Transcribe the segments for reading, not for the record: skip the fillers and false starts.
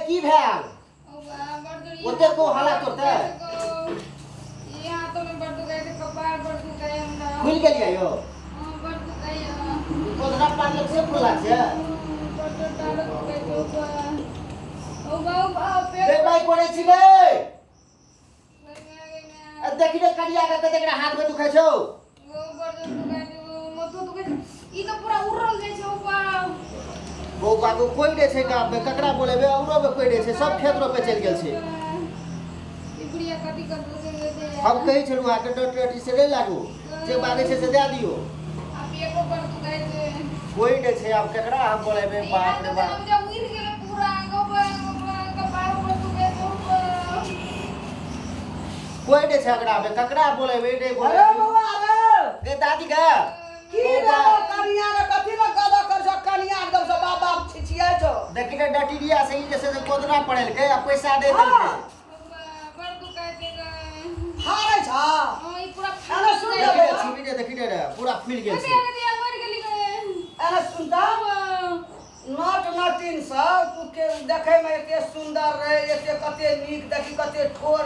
की भेल ओते को हाला करते यहाँ तो मैं बड़ दुखाई थे कपार बड़ दुखाई हमरा खुल गेलियै यो बड़ दुखाई कोदरा पानी से फुला छै बड़ डाल दुखाई तो बा पेट बे भाई कोने छी बे देखि रे करिया के कतेकरा हाथ में दुखाई छौ वो बड़ दुखाई मथो दुखाई ई तो पूरा उड़ल जाय छै वो बाबू कोई रे छै गाम में ककरा बोलेबे औरो में कोई रे छै सब खेत रो पे चल गेल छै ई बुढ़िया कथि कर दे हम कहि छलु आ के डॉक्टर से ले लागू जे मांगे छै से दे दियो अब एको बड़ दुखाई छै कोई रे छै अब ककरा हम बोलेबे बाप रे बाप हम जब उड़ गेले पूरा कपार बड़ दुखाई कोई रे छै अगड़ा में ककरा बोलेबे रे अरे बाबा अरे रे दादी का की रे कनिया रे कथि ल गदा कर छ कनिया एकदम से बाप बाप छिछिया छ देखि रे डटिरिया से ही जैसे कोदरा पड़ल के आ पैसा दे देलके बड़ दुखाई छै हारे छ ई पूरा अरे सुन ले देखि रे पूरा फूल गेल छै मर गेली अरे सुनता नट नटिन सब तू के देखे में एते सुंदर रहे एते कते नीक देखि कते ठोर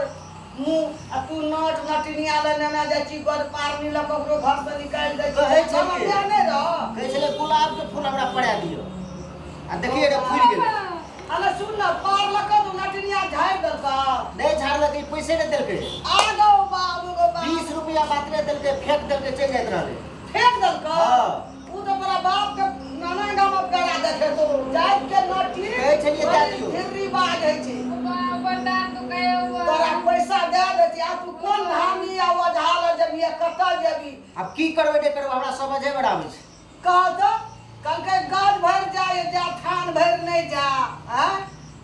मुंह आ तू नट नटिनिया ले नेना जाइ छी गद पारनी ल ककरो घर से निकाल दे कहै छै समझ नहीं रह कहै छले गुलाब के फूल हमरा पड़ा दियो आ देखिए रे फूल गेल अरे सुन ना पार लक तू नटिनिया झाड़ दलका नहीं झाड़लकै पैसे नहीं देलकै आ गो बाबू गो बाबू 20 रुपया मात्र देलकै फेंक देलकै चल जाइत रहले फेंक दलका हां ऊ तो बड़ा बाप के नाना गाम में गड़ा देखे तो जात के नटी कहै छलिए दे दियो फिररी बाज है छी बड़ा दुखाई तोरा पैसा दे देती आ तू कोन धामी आ वझाल जबिए कत जेबी अब की करबे नहीं करबे हमरा समझे में आबै छै कह तो कल के गाज भर जाए जा थान भर नहीं जा हैं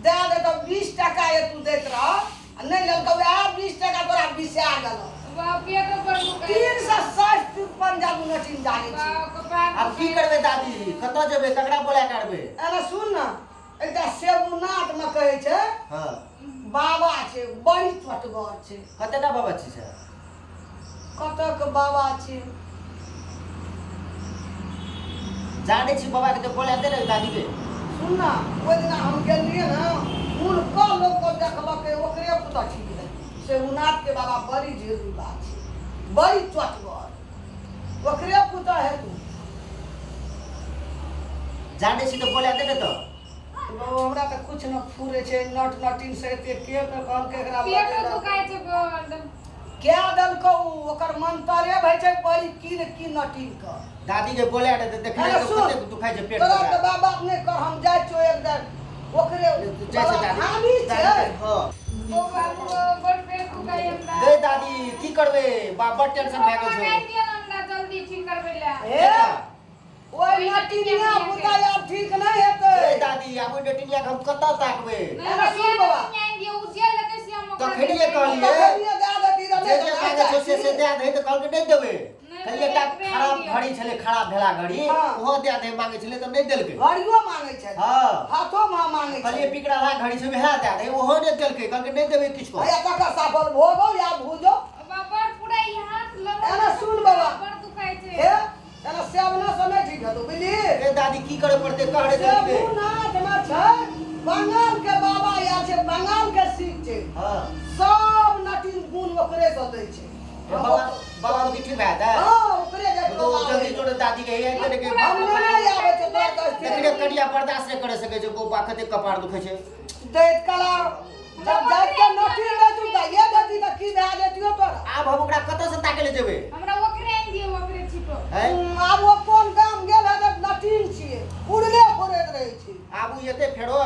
दे दे तो 20 टका ये तू देत रह आ नहीं ललका आ 20 टका तोरा बिसा गेल पेट बड़ दुखाई 360 पंजाब नटिन जाने छी कपार अब की करबे दादी कत जेबे ककरा बोला करबे अरे सुन ना एकटा सेबुनाथ में कहे छै हां बाबा छै बड़ी टटगर छै कतेटा बाबा छी छै कतक बाबा छै जाने छी बाबा के तो बोला दे रे दादी के सुन ना ओइ दिन हम गेलिए ना फूल को लोग को देखलक ओकरे पुता छी सेबुनाथ के बाबा बड़ी जेरी बात छै बड़ी टटगर ओकरे पुता है तू जाने छी तो बोला दे तो बाबू हमरा त कुछ न फूरे छै नट नटिन से के कहल के एकरा पेट दुखाई छै बड़ क्या दल को ओकर मंतरे भई छै बड़ी की नटिन का दादी के बोला दे देख ले तो कते दुखाई छै पेट तोरा में के बाबा अपने कर हम जाय छो एक दिन ओकरे जैसे दादी हामी छै हां ओ बाबू बड़ पेट दुखाई हमरा गे दादी की करबे बाबा टेंशन भए गेल लगाई छौ दिया हमरा जल्दी ठीक करबे ला ए ओइ नटिनिया पुता अब ठीक नहीं हेतै ए दादी आबो डटिनिया के हम कत ताकबे अरे सुन बाबा न्याय दियो उजिया लेके से हम तो खड़िए कहलिए कहिए दे देती जे रे जे मांगे छौ से दे दे तो कल के नहीं देबे कहिए ता खराब घड़ी छले खराब भेला घड़ी ओहो दे दे मांगे छले तो नहीं देलके घड़ियो मांगे छै हां हाथों में मांगे छै कहिए पिकड़ा ला घड़ी से भेला दे दे ओहो नहीं देलके कल के नहीं देबे किछको भैया तका साफल भोगो या भूजो बाबा पूरा ई हाथ लगा अरे सुन बाबा बड़ दुखाई छै ए अरे सेवना समय ठीक है तो बुझली ए दादी की करे पड़ते कहरे देबे सेवनाथ में छै बंगाल के बाबा या छै बंगाल के सीख छै हां सब नटिन गुण ओकरे द दै छै बाबा बाबा की ठीक बात है हां ओकरे जे तो जल्दी जोड़ दादी के ये करे के हम नहीं आवे छै देखिए कड़िया बर्दाश्त नहीं करे सके जो वो बाकते कपार दुखे छे दैत कला जब जात के नटिन दे तू त ये देती त की भए जेतियो तोरा अब हम ओकरा कत से ताके ले जेबे हमरा ओकरे दियो ओकरे छिपो हैं अब वो कोन गाम गेल है त नटिन छिए उड़ले फोड़ैत रहै छै आबू येते फेरो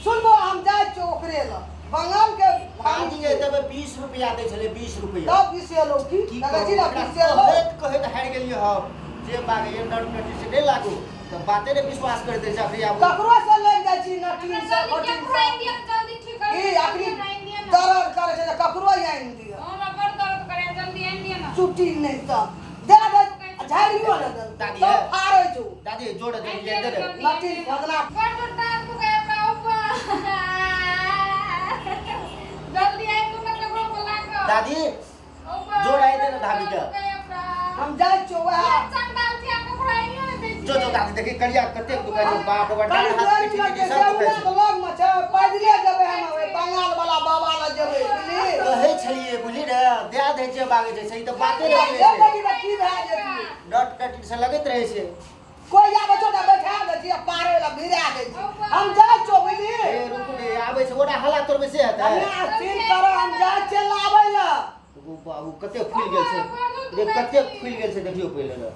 सुनबो हम जाय छी ओकरे ल बंगाल के दादी के तबे 20 रुपया दे छले 20 रुपया तब किसे लो की की कहे ना किसे कहे लो कहे त हार गेलिए हम जे बागे ये नट नटी से नहीं लागू तो बाते ने विश्वास कर दे चाकरी आबू ककरो से ले जाय छी नटिन से जल्दी नटिन के दिया जल्दी ठीक कर ई आखिरी दर्द करे छै ककरो आइन दियो हमरा बड़ दर्द करे जल्दी आइन दिया ना छुट्टी नहीं त दे दे झाड़ियो न दे दादी तो फाड़ै छु दादी जोड़ दे ये दे नटिन बदला बड़ टाइम को गए हमरा ऊपर जल्दी आई तू ना ककरो बोला के दादी जोड़ आई दे ना धाबी के हम जाय छी वह चंडाल थिया कपड़ा आइयो ने जो दादी देखी करिया कते दुकान बाप रे डाल हाथ पीठी की सब दुकान लग में छै पैदल बागे छै सही तो बाते ये रहे छै लगी ना की भए जेती डट डट से लगत रहे छै कोई आबे छ त बैठा दे छी पारे ला भिड़ा दे छी हम जा छो बुझली ए रुकू रे आबै छै ओडा हल्ला तोर में से हेतै हमरा चिल करो हम जा चलाबै ला ओ बाबू कते फूल गेल छै रे कते फूल गेल छै देखियो पहिले न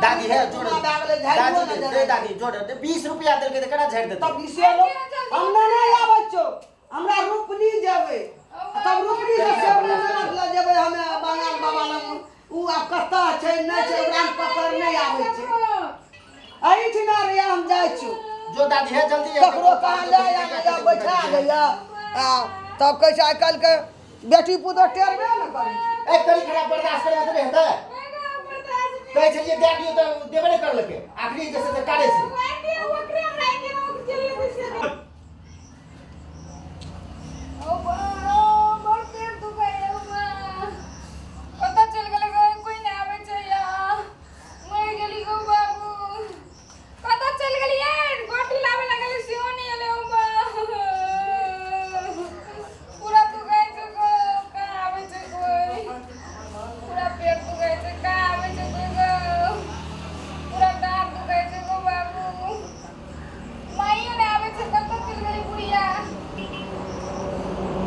दादी है जोड़ दादी दे दादी जोड़ 20 रुपया देल के त केना झाड़ देतै तब इसे लो हम नहीं आबै छो हमरा रुपनी जेबै तब रुपनी से सब ल जेबै हमे बांगाल बाबा लग उ आ कत्ता छै नै छै ओकरा पकड़ नहीं आबै छै एही ठिना रे हम जाइ छो जो दादी है जल्दी ककरो कहाँ ले या बैठा गया तब कैसे आइ काल्हि के बेटी पुतोह टेरबे न करी ए करी खराब बर्दाश्त करे त हेतै कहै छै जे दादी त देबे नै करलकै आखरी जैसे त काटे छै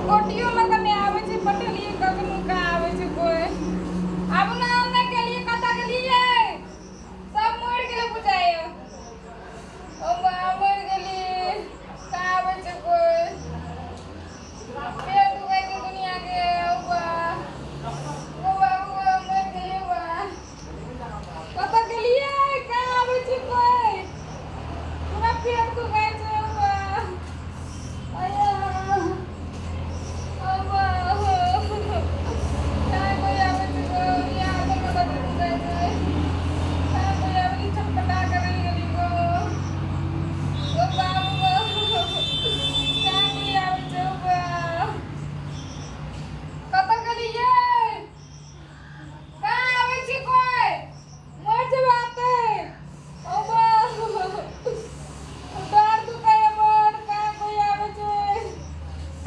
गोटियों लगने आवे छै पटलिए कखनो का आवे छै कोई अब ना हमने के लिए कता के लिए सब मोड़ के लिए बुझाए ओ मोड़ के लिए का आवे छै कोई पेट दुखाई छै दुनिया के ओ मोड़ के लिए कता के लिए का आवे छै कोई पूरा पेट दुखाई छै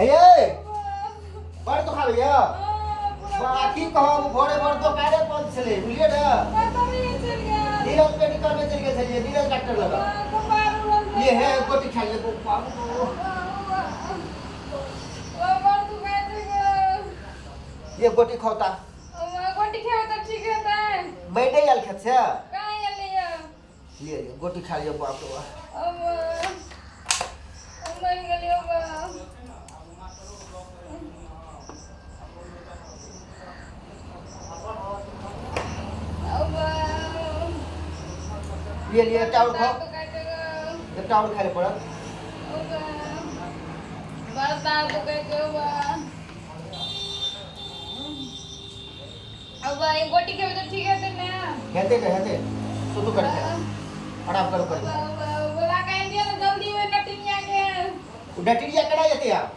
आया हे बड़ तो खाबे या बाकी कहब भोरे भोर तो कारे पल छले बुझलिए न नीरज मेडिकल में चल गेल छलिए नीरज डॉक्टर लगा ये है गोटी खा ले बाबू ये गोटी खाता गोटी खाओ तो ठीक रहता है बैठे आल खेत से कहां ये ले गोटी खा लियो बाप रे अब मर गेलियो बा लिए टाउर खाओ एक टाउर खा ले पड़ा बरता तो कहते हुआ अब ये गोटी के तो ठीक है ना हेते तो तू कर आराम कर बोला कह दिया तो जल्दी वे नटिनिया के डटिया करा जाते आप